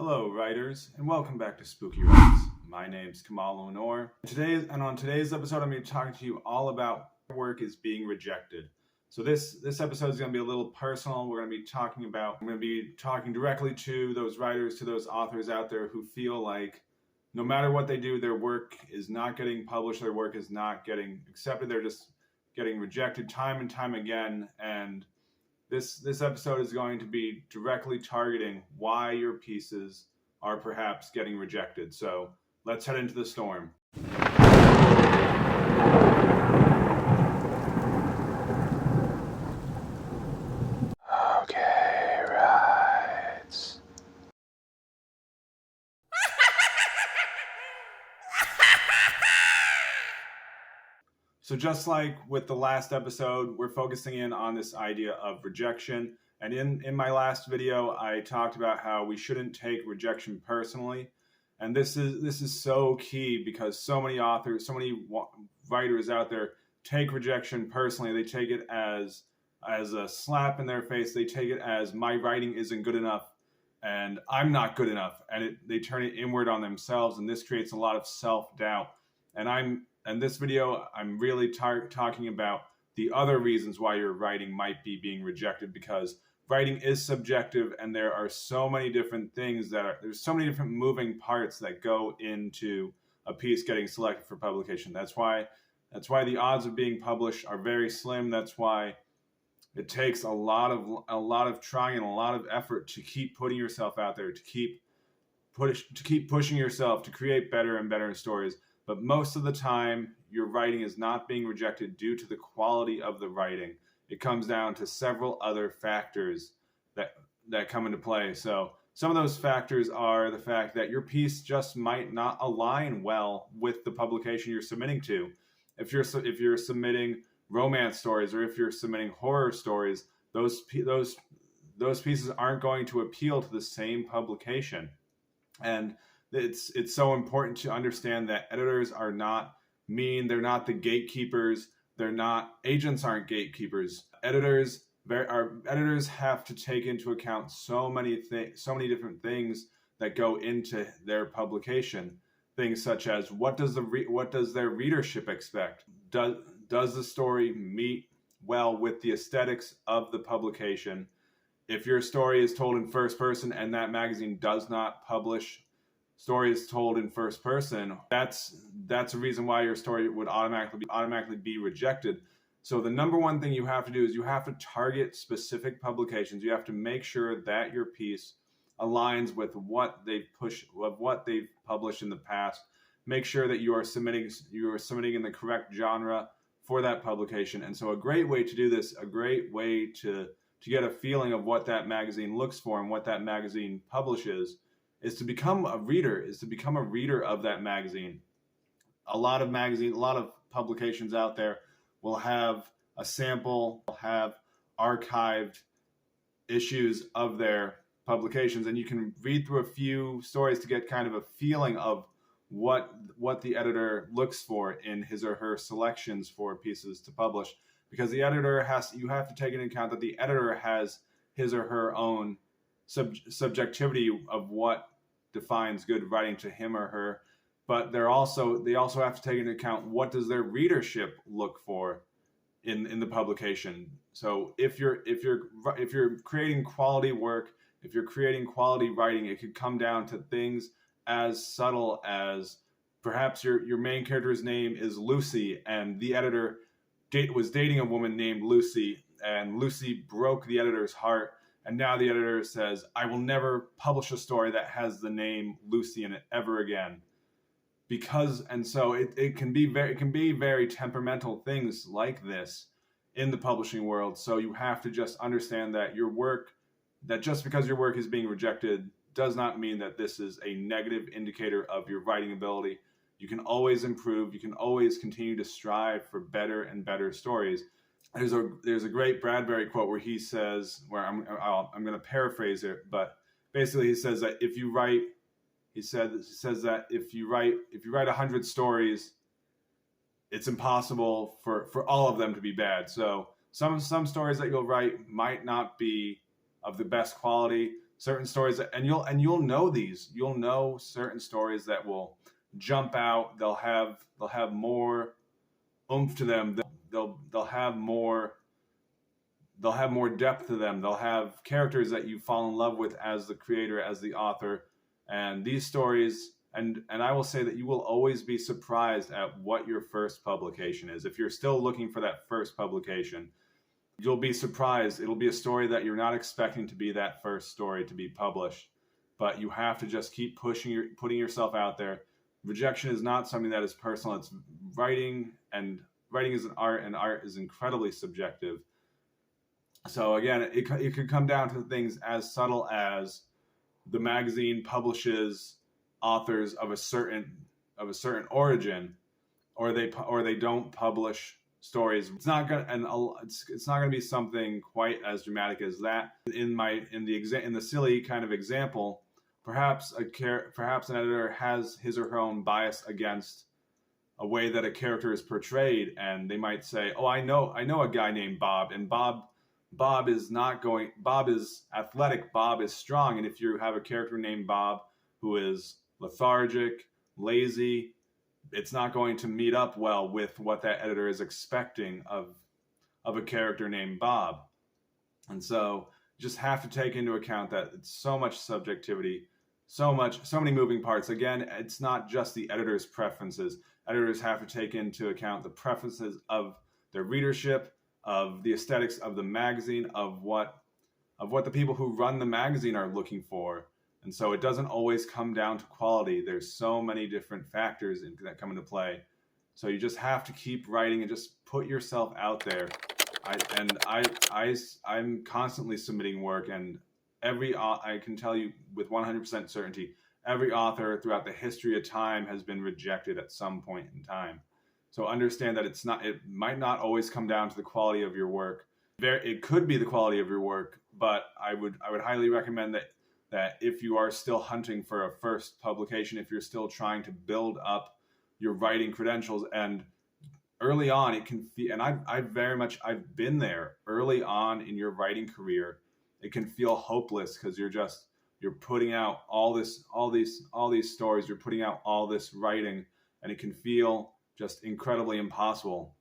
Hello, writers, and welcome back to Spooky Writes. My name's Kamal Lenore. On today's episode, I'm going to be talking to you all about work is being rejected. So this episode is going to be a little personal. I'm going to be talking directly to those writers, to those authors out there who feel like no matter what they do, their work is not getting published, their work is not getting accepted. They're just getting rejected time and time again. And this episode is going to be directly targeting why your pieces are perhaps getting rejected. So let's head into the storm. Okay, right. So just like with the last episode, we're focusing in on this idea of rejection. And in my last video, I talked about how we shouldn't take rejection personally. And this is so key because so many authors, so many writers out there take rejection personally. They take it as a slap in their face. They take it as my writing isn't good enough and I'm not good enough. And they turn it inward on themselves. And this creates a lot of self-doubt. In this video, I'm really talking about the other reasons why your writing might be being rejected, because writing is subjective and there are so many different things there's so many different moving parts that go into a piece getting selected for publication. That's why the odds of being published are very slim. That's why it takes a lot of trying and a lot of effort to keep putting yourself out there, to keep pushing yourself to create better and better stories. But most of the time, your writing is not being rejected due to the quality of the writing. It comes down to several other factors that come into play. So some of those factors are the fact that your piece just might not align well with the publication you're submitting to. If you're submitting romance stories or if you're submitting horror stories, those pieces aren't going to appeal to the same publication. And it's so important to understand that editors are not mean. They're not the gatekeepers. Agents aren't gatekeepers. Editors have to take into account so many different things that go into their publication. Things such as what does their readership expect? Does the story meet well with the aesthetics of the publication? If your story is told in first person and that magazine does not publish stories told in first person, that's a reason why your story would automatically be rejected. So the number one thing you have to do is you have to target specific publications. You have to make sure that your piece aligns with what they've published in the past. Make sure that you are submitting in the correct genre for that publication. And so a great way to do this, a great way to get a feeling of what that magazine looks for and what that magazine publishes, is to become a reader of that magazine. A lot of publications out there will have a sample, will have archived issues of their publications, and you can read through a few stories to get kind of a feeling of what the editor looks for in his or her selections for pieces to publish. Because you have to take into account that the editor has his or her own subjectivity of what defines good writing to him or her, but they also have to take into account what does their readership look for in the publication. So if you're creating quality work, if you're creating quality writing, it could come down to things as subtle as perhaps your main character's name is Lucy and the editor was dating a woman named Lucy, and Lucy broke the editor's heart. And now the editor says, I will never publish a story that has the name Lucy in it ever again. So it can be very temperamental things like this in the publishing world. So you have to just understand that just because your work is being rejected does not mean that this is a negative indicator of your writing ability. You can always improve. You can always continue to strive for better and better stories. There's a great Bradbury quote where he says, where I'm going to paraphrase it, but basically he says that if you write 100 stories, it's impossible for all of them to be bad. So some stories that you'll write might not be of the best quality. certain stories, and you'll know these. You'll know certain stories that will jump out. They'll have more oomph to them. They'll have more depth to them. They'll have characters that you fall in love with as the creator, as the author. And these stories, and I will say that you will always be surprised at what your first publication is. If you're still looking for that first publication, you'll be surprised. It'll be a story that you're not expecting to be that first story to be published. But you have to just keep putting yourself out there. Rejection is not something that is personal. It's writing, and writing is an art, and art is incredibly subjective. So again, it could come down to things as subtle as the magazine publishes authors of a certain origin, or they don't publish stories. It's not gonna be something quite as dramatic as that. In the silly kind of example, perhaps an editor has his or her own bias against a way that a character is portrayed, and they might say, "Oh, I know a guy named Bob, and Bob is athletic, Bob is strong." And if you have a character named Bob who is lethargic, lazy, it's not going to meet up well with what that editor is expecting of a character named Bob. And so you just have to take into account that it's so much subjectivity, so many moving parts. Again, it's not just the editor's preferences. Editors have to take into account the preferences of their readership, of the aesthetics of the magazine, of what the people who run the magazine are looking for. And so it doesn't always come down to quality. There's so many different factors that come into play. So you just have to keep writing and just put yourself out there. I'm constantly submitting work, and I can tell you with 100% certainty, every author throughout the history of time has been rejected at some point in time. So understand that it might not always come down to the quality of your work. It could be the quality of your work, but I would highly recommend that if you are still hunting for a first publication, if you're still trying to build up your writing credentials, and early on it can feel, and I've been there early on in your writing career, it can feel hopeless because you're putting out all these stories, you're putting out all this writing, and it can feel just incredibly impossible.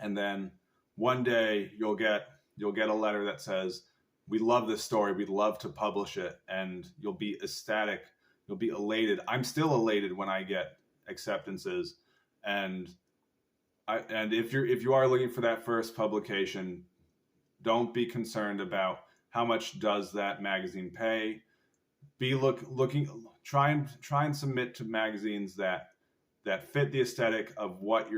And then one day you'll get a letter that says, "We love this story, we'd love to publish it," and you'll be ecstatic, you'll be elated. I'm still elated when I get acceptances. And if you are looking for that first publication, don't be concerned about how much does that magazine pay. Try and submit to magazines that fit the aesthetic of what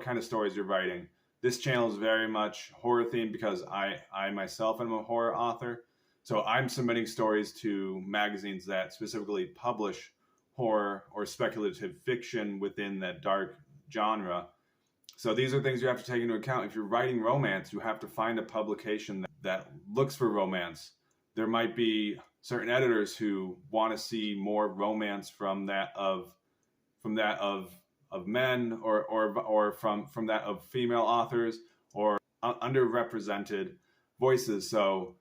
kind of stories you're writing. This channel is very much horror themed because I myself am a horror author. So I'm submitting stories to magazines that specifically publish horror or speculative fiction within that dark genre. So these are things you have to take into account. If you're writing romance, you have to find a publication that looks for romance. There might be certain editors who want to see more romance from that of men, or from that of female authors, or underrepresented voices. So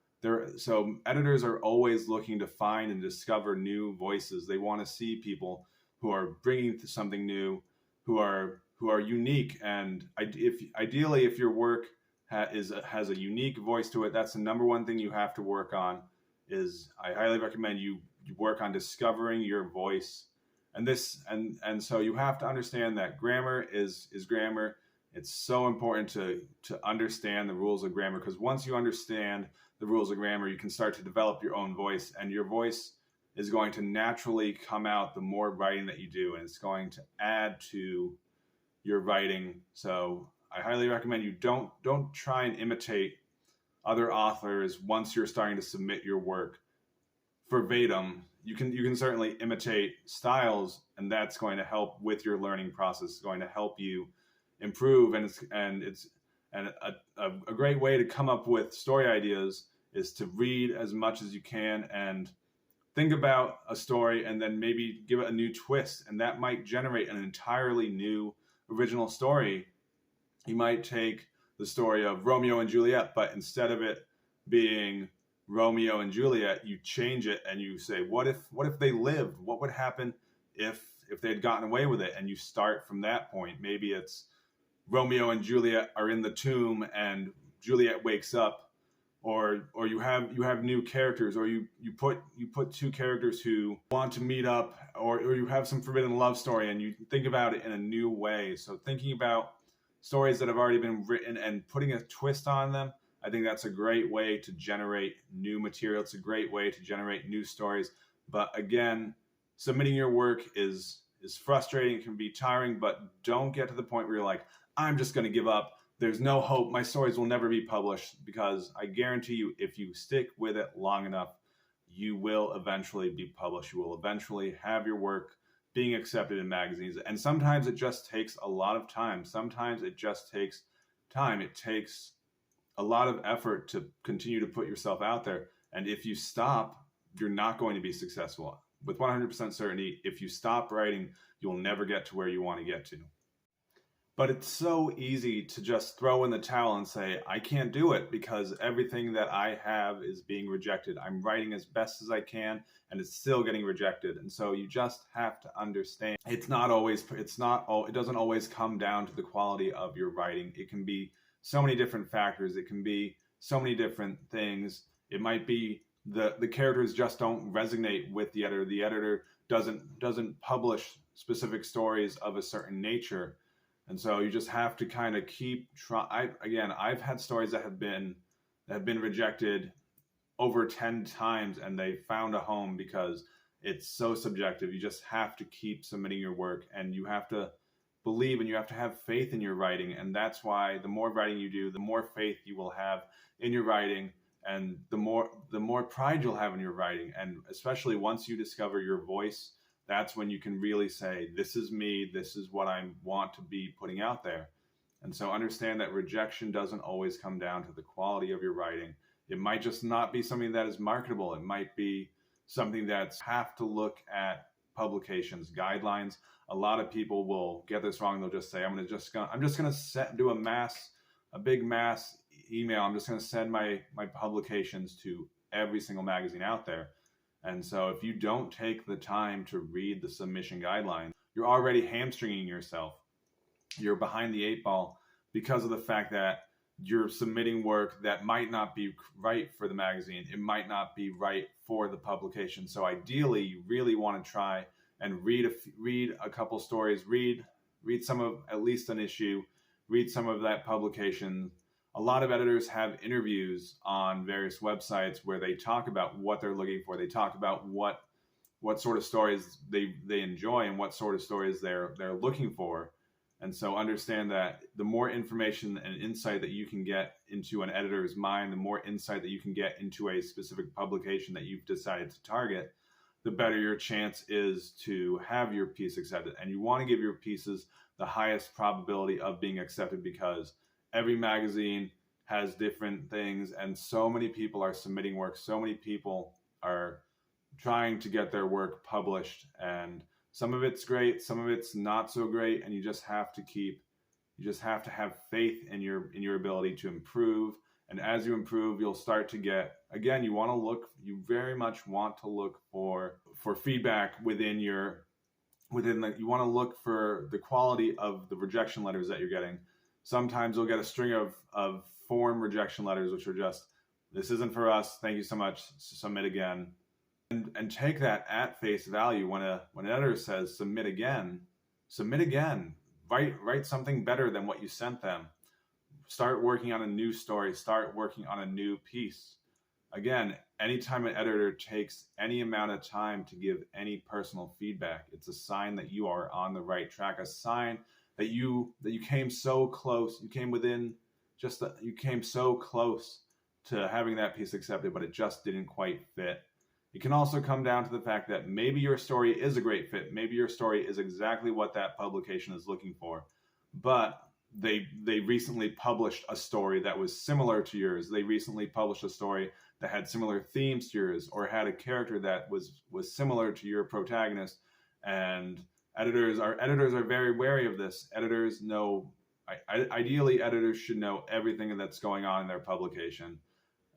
editors are always looking to find and discover new voices. They want to see people who are bringing something new, who are unique. And ideally, if your work has a unique voice to it, that's the number one thing you have to work on. I highly recommend you work on discovering your voice. And so you have to understand that grammar is grammar. It's so important to understand the rules of grammar, because once you understand the rules of grammar, you can start to develop your own voice, and your voice is going to naturally come out the more writing that you do, and it's going to add to your writing. So I highly recommend you don't try and imitate other authors once you're starting to submit your work verbatim. You can certainly imitate styles, and that's going to help with your learning process. It's going to help you improve, and a great way to come up with story ideas is to read as much as you can and think about a story, and then maybe give it a new twist, and that might generate an entirely new original story. You might take the story of Romeo and Juliet, but instead of it being Romeo and Juliet, you change it and you say, what if they lived? What would happen if they had gotten away with it? And you start from that point. Maybe it's Romeo and Juliet are in the tomb and Juliet wakes up, or you have new characters, or you put two characters who want to meet up, or you have some forbidden love story and you think about it in a new way. So thinking about stories that have already been written and putting a twist on them, I think that's a great way to generate new material. It's a great way to generate new stories. But again, submitting your work is frustrating, can be tiring, but don't get to the point where you're like, I'm just going to give up. There's no hope. My stories will never be published, because I guarantee you, if you stick with it long enough, you will eventually be published. You will eventually have your work being accepted in magazines. And sometimes it just takes a lot of time. Sometimes it just takes time. It takes a lot of effort to continue to put yourself out there. And if you stop, you're not going to be successful. With 100% certainty, if you stop writing, you'll never get to where you want to get to. But it's so easy to just throw in the towel and say, I can't do it because everything that I have is being rejected. I'm writing as best as I can and it's still getting rejected. And so you just have to understand it doesn't always come down to the quality of your writing. It can be so many different factors. It can be so many different things. It might be the characters just don't resonate with the editor. The editor doesn't publish specific stories of a certain nature. And so you just have to kind of keep trying. I've had stories that have been rejected over 10 times and they found a home because it's so subjective. You just have to keep submitting your work, and you have to believe and you have to have faith in your writing. And that's why the more writing you do, the more faith you will have in your writing, and the more pride you'll have in your writing. And especially once you discover your voice, that's when you can really say, this is me, this is what I want to be putting out there. And so understand that rejection doesn't always come down to the quality of your writing. It might just not be something that is marketable. It might be something that's have to look at publications, guidelines. A lot of people will get this wrong. They'll just say, I'm just gonna do a big mass email. I'm just gonna send my publications to every single magazine out there. And so if you don't take the time to read the submission guidelines, you're already hamstringing yourself. You're behind the 8 ball because of the fact that you're submitting work that might not be right for the magazine. It might not be right for the publication. So ideally, you really want to try and read a couple stories, read some of at least an issue, read some of that publication. A lot of editors have interviews on various websites where they talk about what they're looking for. They talk about what sort of stories they enjoy and what sort of stories they're looking for. And so understand that the more information and insight that you can get into an editor's mind, the more insight that you can get into a specific publication that you've decided to target, the better your chance is to have your piece accepted. And you want to give your pieces the highest probability of being accepted, because every magazine has different things, and so many people are submitting work. So many people are trying to get their work published, and some of it's great, some of it's not so great, and you just have to have faith in your ability to improve. And as you improve, you'll start to get, again, you very much want to look for feedback you want to look for the quality of the rejection letters that you're getting. Sometimes you'll get a string of form rejection letters, which are just, this isn't for us, thank you so much, submit again. And take that at face value. When an editor says submit again, write something better than what you sent them. Start working on a new story, start working on a new piece. Again, anytime an editor takes any amount of time to give any personal feedback, it's a sign that you are on the right track, a sign that you came so close, you came so close to having that piece accepted, but it just didn't quite fit. It can also come down to the fact that maybe your story is a great fit. Maybe your story is exactly what that publication is looking for, but they recently published a story that was similar to yours. They recently published a story that had similar themes to yours, or had a character that was similar to your protagonist. And editors are very wary of this. Editors know, ideally editors should know everything that's going on in their publication.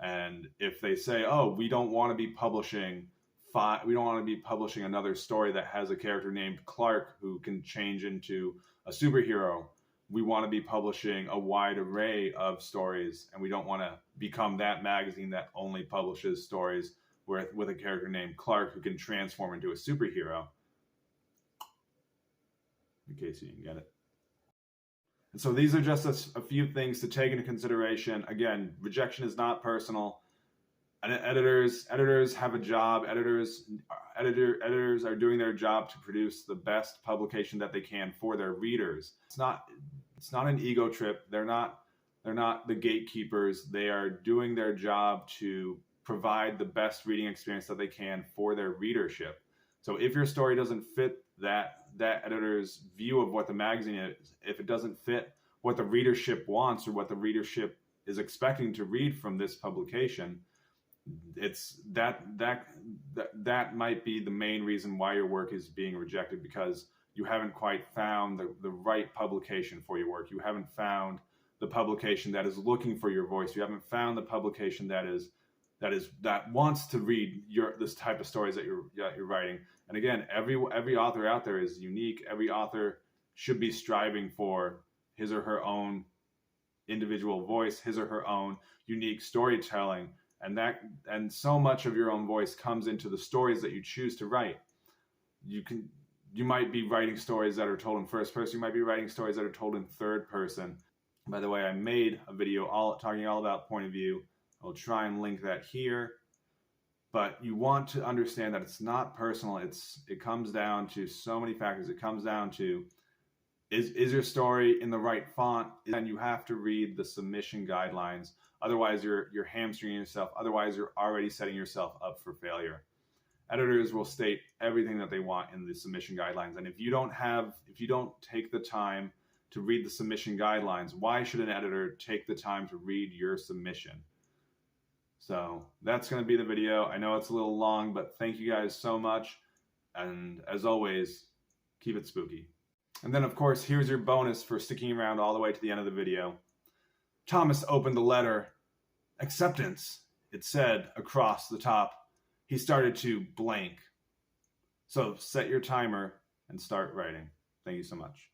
And if they say, oh, we don't want to be publishing another story that has a character named Clark who can change into a superhero. We want to be publishing a wide array of stories, and we don't want to become that magazine that only publishes stories with a character named Clark who can transform into a superhero. In case you didn't get it. And so these are just a few things to take into consideration. Again, rejection is not personal. And editors have a job. Editors are doing their job to produce the best publication that they can for their readers. It's not an ego trip. They're not the gatekeepers. They are doing their job to provide the best reading experience that they can for their readership. So if your story doesn't fit that editor's view of what the magazine is, if it doesn't fit what the readership wants or what the readership is expecting to read from this publication, it's that might be the main reason why your work is being rejected, because you haven't quite found the right publication for your work. You haven't found the publication that is looking for your voice. You haven't found the publication that wants to read this type of stories that you're writing. And again, every author out there is unique. Every author should be striving for his or her own individual voice, his or her own unique storytelling. And so much of your own voice comes into the stories that you choose to write. You might be writing stories that are told in first person. You might be writing stories that are told in third person. By the way, I made a video talking all about point of view. I'll try and link that here. But you want to understand that it's not personal. It comes down to so many factors. It comes down to, is your story in the right font? And you have to read the submission guidelines. Otherwise, you're hamstringing yourself. Otherwise, you're already setting yourself up for failure. Editors will state everything that they want in the submission guidelines. And if you don't take the time to read the submission guidelines, why should an editor take the time to read your submission? So that's going to be the video. I know it's a little long, but thank you guys so much. And as always, keep it spooky. And then, of course, here's your bonus for sticking around all the way to the end of the video. Thomas opened the letter. Acceptance, it said across the top. He started to blank. So set your timer and start writing. Thank you so much.